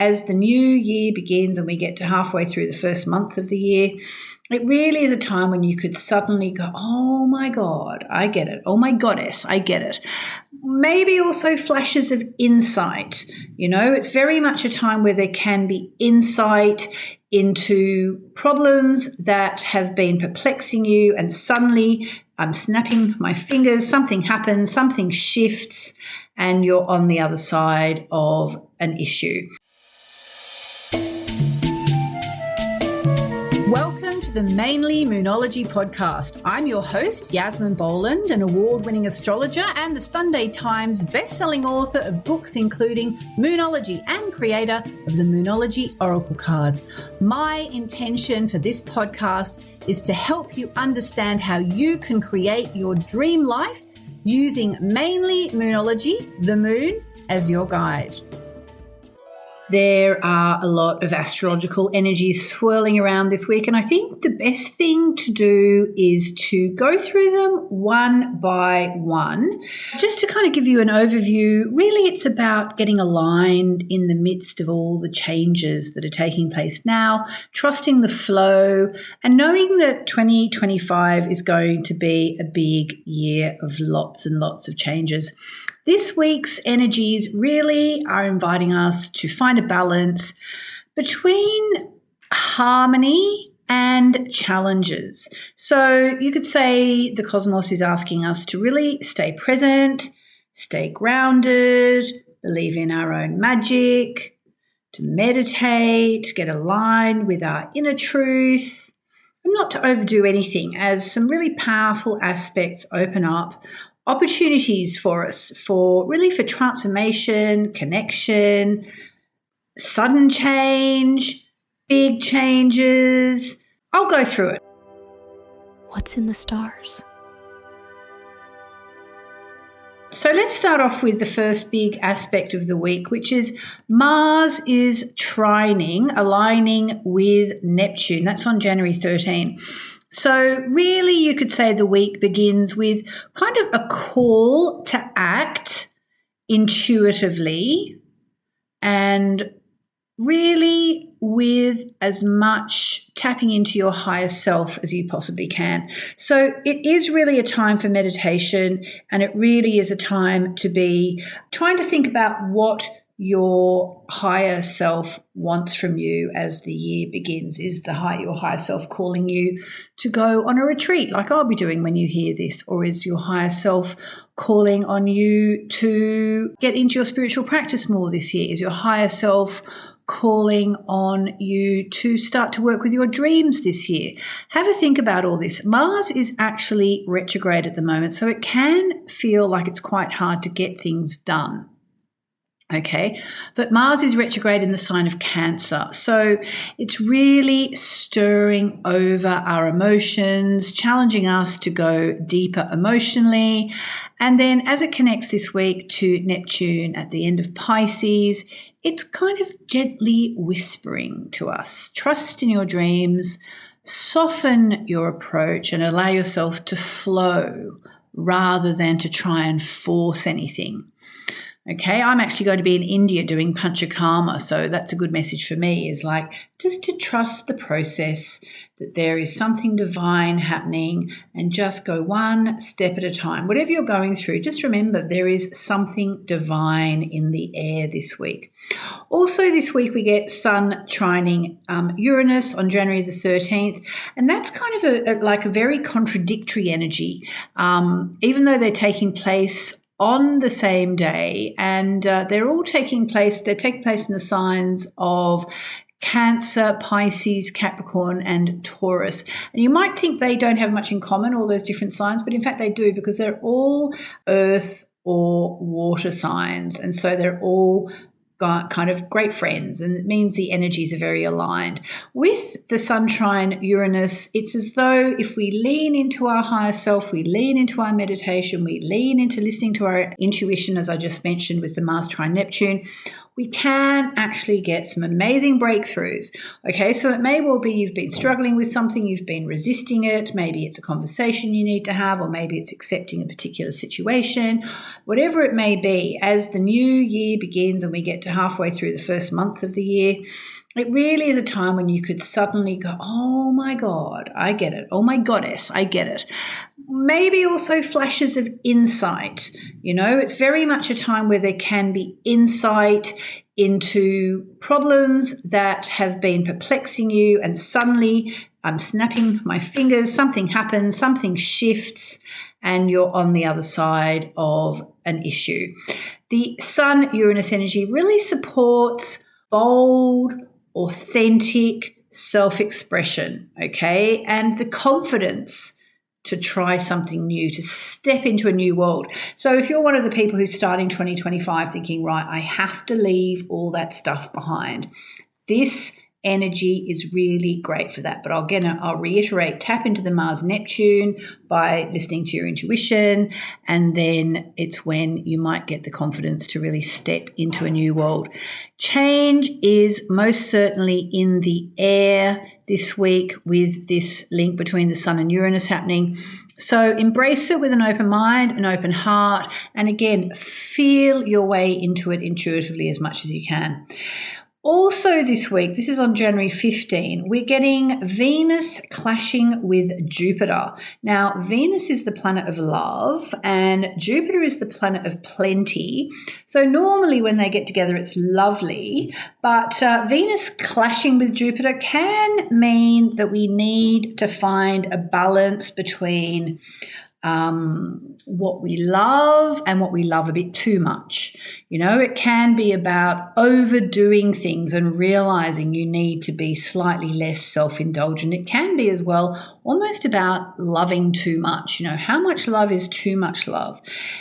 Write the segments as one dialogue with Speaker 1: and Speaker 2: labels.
Speaker 1: as the new year begins and we get to halfway through the first month of the year, it really is a time when you could suddenly go, oh my God, I get it. Oh my goddess, I get it. Maybe also flashes of insight. It's very much a time where there can be insight into problems that have been perplexing you, and suddenly I'm snapping my fingers, something happens, something shifts, and you're on the other side of an issue. Welcome to the Mainly Moonology podcast. I'm your host, Yasmin Boland, an award-winning astrologer and the Sunday Times best-selling author of books including Moonology and creator of the Moonology Oracle cards. My intention for this podcast is to help you understand how you can create your dream life using Mainly Moonology, the moon, as your guide. There are a lot of astrological energies swirling around this week, and I think the best thing to do is to go through them one by one. Just to kind of give you an overview, really it's about getting aligned in the midst of all the changes that are taking place now, trusting the flow, and knowing that 2025 is going to be a big year of lots and lots of changes. This week's energies really are inviting us to find a balance between harmony and challenges. So you could say the cosmos is asking us to really stay present, stay grounded, believe in our own magic, to meditate, get aligned with our inner truth, and not to overdo anything, as some really powerful aspects open up opportunities for us for transformation, connection, sudden change, big changes. I'll go through it.
Speaker 2: What's in the stars?
Speaker 1: So let's start off with the first big aspect of the week, which is Mars is trining, aligning with Neptune. That's on January 13. So really you could say the week begins with kind of a call to act intuitively and really with as much tapping into your higher self as you possibly can. So it is really a time for meditation, and it really is a time to be trying to think about what your higher self wants from you as the year begins. Is your higher self calling you to go on a retreat like I'll be doing when you hear this? Or is your higher self calling on you to get into your spiritual practice more this year? Is your higher self calling on you to start to work with your dreams this year? Have a think about all this. Mars is actually retrograde at the moment, so it can feel like it's quite hard to get things done. Okay, but Mars is retrograde in the sign of Cancer. So it's really stirring over our emotions, challenging us to go deeper emotionally. And then as it connects this week to Neptune at the end of Pisces, it's kind of gently whispering to us, trust in your dreams, soften your approach and allow yourself to flow rather than to try and force anything. Okay, I'm actually going to be in India doing Panchakarma, so that's a good message for me, is like just to trust the process, that there is something divine happening, and just go one step at a time. Whatever you're going through, just remember there is something divine in the air this week. Also this week we get Sun trining Uranus on January the 13th, and that's kind of a very contradictory energy, even though they're taking place on the same day, and they're taking place in the signs of Cancer, Pisces, Capricorn, and Taurus. And you might think they don't have much in common, all those different signs, but in fact they do, because they're all earth or water signs, and so they're all kind of great friends, and it means the energies are very aligned. With the Sun trine Uranus, it's as though if we lean into our higher self, we lean into our meditation, we lean into listening to our intuition, as I just mentioned with the Mars trine Neptune, we can actually get some amazing breakthroughs. Okay, so it may well be you've been struggling with something, you've been resisting it, maybe it's a conversation you need to have, or maybe it's accepting a particular situation. Whatever it may be, as the new year begins and we get to halfway through the first month of the year, it really is a time when you could suddenly go, oh my God, I get it. Oh my goddess, I get it. Maybe also flashes of insight. It's very much a time where there can be insight into problems that have been perplexing you, and suddenly I'm snapping my fingers, something happens, something shifts, and you're on the other side of an issue. The Sun-Uranus energy really supports bold, authentic self-expression, okay, and the confidence to try something new, to step into a new world. So if you're one of the people who's starting 2025 thinking, right, I have to leave all that stuff behind, this energy is really great for that. But I'll reiterate, tap into the Mars-Neptune by listening to your intuition, and then it's when you might get the confidence to really step into a new world. Change is most certainly in the air this week with this link between the Sun and Uranus happening. So embrace it with an open mind, an open heart, and again, feel your way into it intuitively as much as you can. Also this week, this is on January 15, we're getting Venus clashing with Jupiter. Now, Venus is the planet of love and Jupiter is the planet of plenty. So normally when they get together, it's lovely, but Venus clashing with Jupiter can mean that we need to find a balance between what we love and what we love a bit too much. It can be about overdoing things and realizing you need to be slightly less self-indulgent. It can be as well almost about loving too much. How much love is too much love?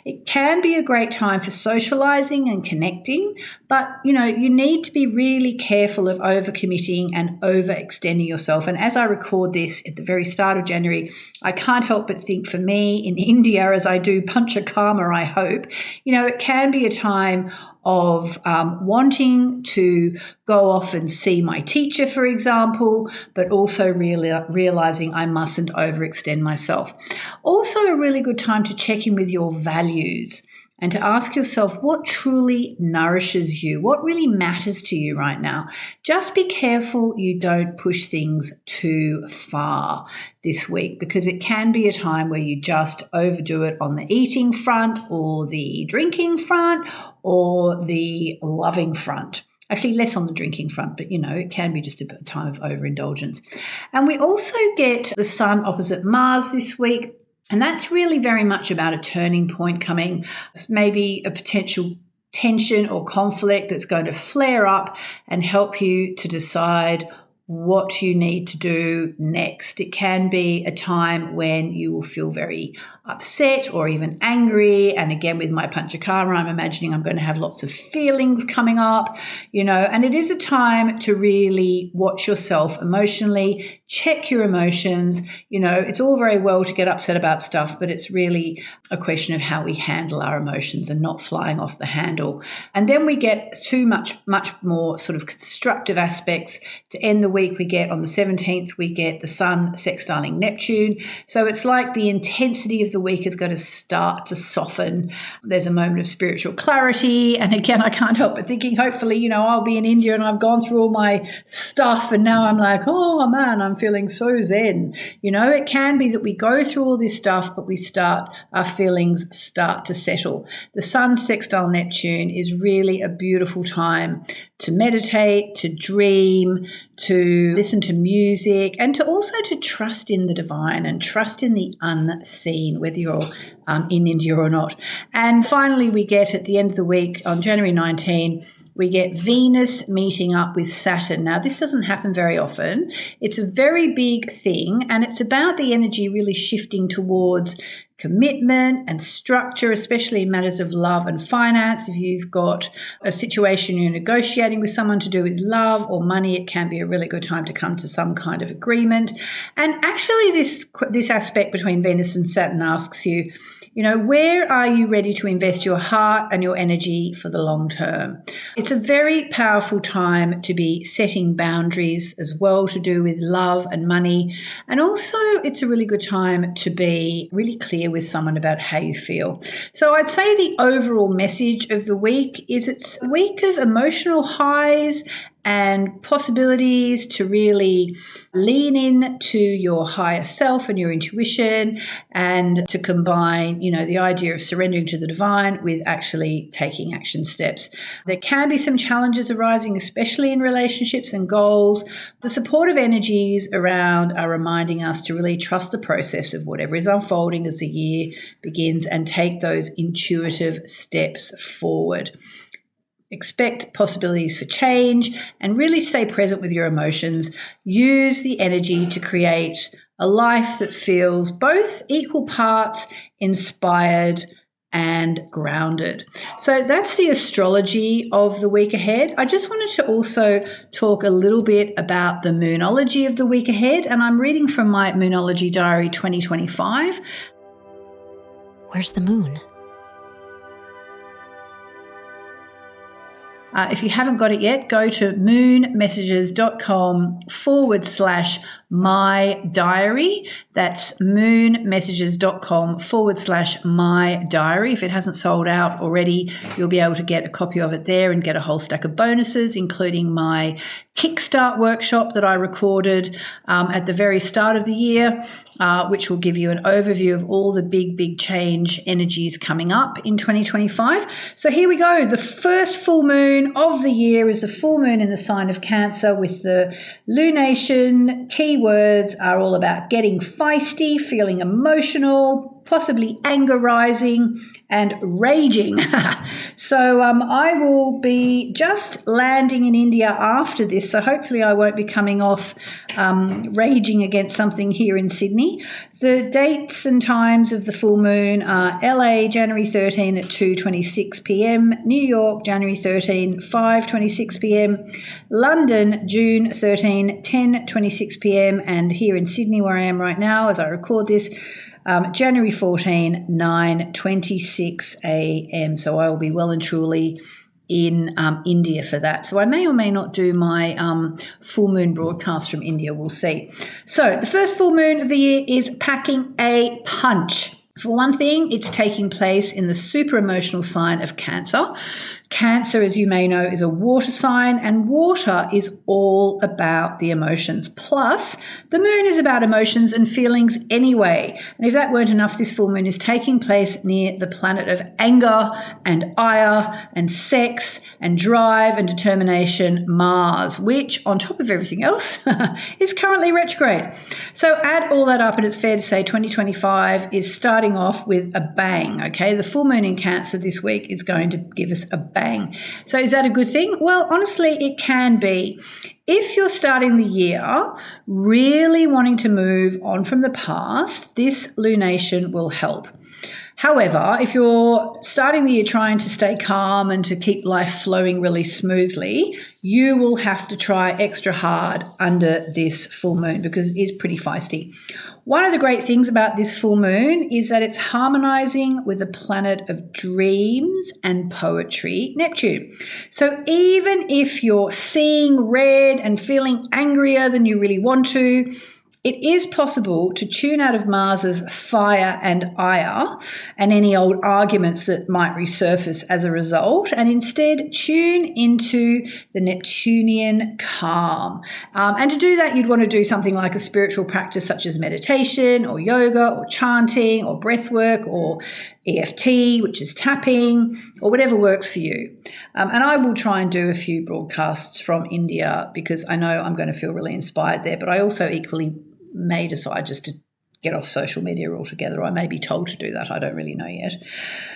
Speaker 1: It can be a great time for socializing and connecting, but you need to be really careful of overcommitting and overextending yourself. And as I record this at the very start of January, I can't help but think, for me in India, as I do Panchakarma, I hope, it can be a time of wanting to go off and see my teacher, for example, but also realizing I mustn't overextend myself. Also a really good time to check in with your values and to ask yourself what truly nourishes you, what really matters to you right now. Just be careful you don't push things too far this week, because it can be a time where you just overdo it on the eating front or the drinking front or the loving front. Actually, less on the drinking front, but it can be just a time of overindulgence. And we also get the Sun opposite Mars this week. And that's really very much about a turning point coming, maybe a potential tension or conflict that's going to flare up and help you to decide what you need to do next. It can be a time when you will feel very upset or even angry. And again, with my Panchakarma, I'm imagining I'm going to have lots of feelings coming up, and it is a time to really watch yourself emotionally, check your emotions. It's all very well to get upset about stuff, but it's really a question of how we handle our emotions and not flying off the handle. And then we get much more sort of constructive aspects to end the week. We get on the 17th, we get the Sun sextiling Neptune. So it's like the intensity of the week is going to start to soften. There's a moment of spiritual clarity. And again, I can't help but thinking, hopefully, I'll be in India and I've gone through all my stuff and now I'm like, oh man, I'm feeling so zen. It can be that we go through all this stuff, but our feelings start to settle. The Sun sextile Neptune is really a beautiful time to meditate, to dream, to listen to music, and to also to trust in the divine and trust in the unseen, whether you're in India or not. And finally, we get at the end of the week on January 19, we get Venus meeting up with Saturn. Now, this doesn't happen very often. It's a very big thing, and it's about the energy really shifting towards commitment and structure, especially in matters of love and finance. If you've got a situation you're negotiating with someone to do with love or money, it can be a really good time to come to some kind of agreement. And actually, this aspect between Venus and Saturn asks you, Where are you ready to invest your heart and your energy for the long term? It's a very powerful time to be setting boundaries as well, to do with love and money. And also it's a really good time to be really clear with someone about how you feel. So I'd say the overall message of the week is it's a week of emotional highs and possibilities to really lean in to your higher self and your intuition, and to combine, the idea of surrendering to the divine with actually taking action steps. There can be some challenges arising, especially in relationships and goals. The supportive energies around are reminding us to really trust the process of whatever is unfolding as the year begins and take those intuitive steps forward. Expect possibilities for change and really stay present with your emotions. Use the energy to create a life that feels both equal parts inspired and grounded. So that's the astrology of the week ahead. I just wanted to also talk a little bit about the moonology of the week ahead, and I'm reading from my Moonology Diary 2025.
Speaker 2: Where's the moon?
Speaker 1: If you haven't got it yet, go to moonmessages.com/my diary. That's moonmessages.com/my diary. If it hasn't sold out already, you'll be able to get a copy of it there and get a whole stack of bonuses, including my Kickstart workshop that I recorded at the very start of the year, which will give you an overview of all the big change energies coming up in 2025. So here we go. The first full moon of the year is the full moon in the sign of Cancer with the lunation. Keywords are all about getting feisty, feeling emotional, possibly anger rising, and raging. So I will be just landing in India after this, so hopefully I won't be coming off raging against something here in Sydney. The dates and times of the full moon are LA, January 13 at 2:26 p.m, New York, January 13, 5:26 p.m, London, June 13, 10:26 p.m, and here in Sydney, where I am right now as I record this, January 14, 9:26 a.m. So I will be well and truly in India for that. So I may or may not do my full moon broadcast from India. We'll see. So the first full moon of the year is packing a punch. For one thing, it's taking place in the super emotional sign of Cancer. Cancer, as you may know, is a water sign, and water is all about the emotions. Plus, the moon is about emotions and feelings anyway. And if that weren't enough, this full moon is taking place near the planet of anger and ire and sex and drive and determination, Mars, which, on top of everything else, is currently retrograde. So add all that up, and it's fair to say 2025 is starting off with a bang, okay? The full moon in Cancer this week is going to give us a bang. So is that a good thing? Well, honestly, it can be. If you're starting the year really wanting to move on from the past, this lunation will help. However, if you're starting the year trying to stay calm and to keep life flowing really smoothly, you will have to try extra hard under this full moon because it is pretty feisty. One of the great things about this full moon is that it's harmonizing with the planet of dreams and poetry, Neptune. So even if you're seeing red and feeling angrier than you really want to, it is possible to tune out of Mars's fire and ire and any old arguments that might resurface as a result, and instead tune into the Neptunian calm. And to do that, you'd want to do something like a spiritual practice such as meditation or yoga or chanting or breath work or EFT, which is tapping, or whatever works for you. And I will try and do a few broadcasts from India because I know I'm going to feel really inspired there, but I also equally may decide just to get off social media altogether. I may be told to do that. I don't really know yet.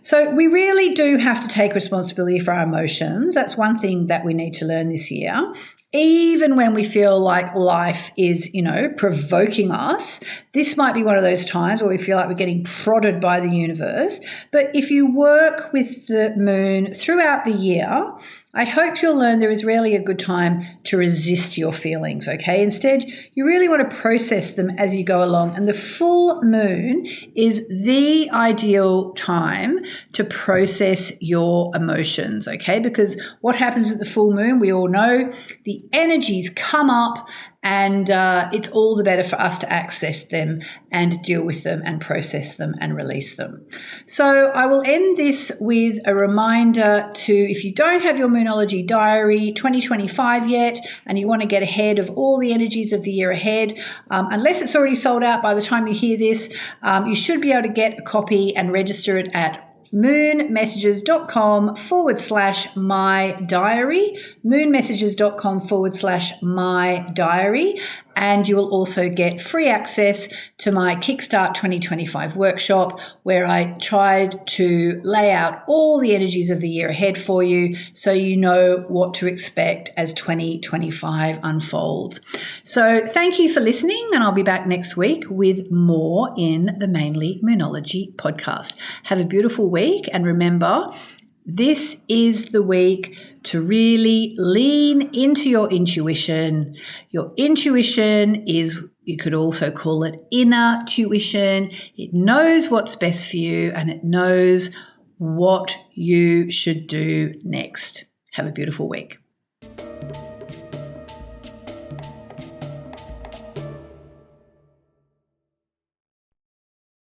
Speaker 1: So we really do have to take responsibility for our emotions. That's one thing that we need to learn this year. Even when we feel like life is, provoking us, this might be one of those times where we feel like we're getting prodded by the universe. But if you work with the moon throughout the year, I hope you'll learn there is rarely a good time to resist your feelings, okay? Instead, you really want to process them as you go along. And the full moon is the ideal time to process your emotions, okay? Because what happens at the full moon, we all know, the energies come up and it's all the better for us to access them and deal with them and process them and release them. So I will end this with a reminder to, if you don't have your Moonology Diary 2025 yet and you want to get ahead of all the energies of the year ahead, unless it's already sold out by the time you hear this, you should be able to get a copy and register it at moonmessages.com/my diary, moonmessages.com/my diary. And you will also get free access to my Kickstart 2025 workshop, where I tried to lay out all the energies of the year ahead for you so you know what to expect as 2025 unfolds. So thank you for listening, and I'll be back next week with more in the Mainly Moonology podcast. Have a beautiful week, and remember, this is the week to really lean into your intuition. Your intuition is, you could also call it inner tuition. It knows what's best for you and it knows what you should do next. Have a beautiful week.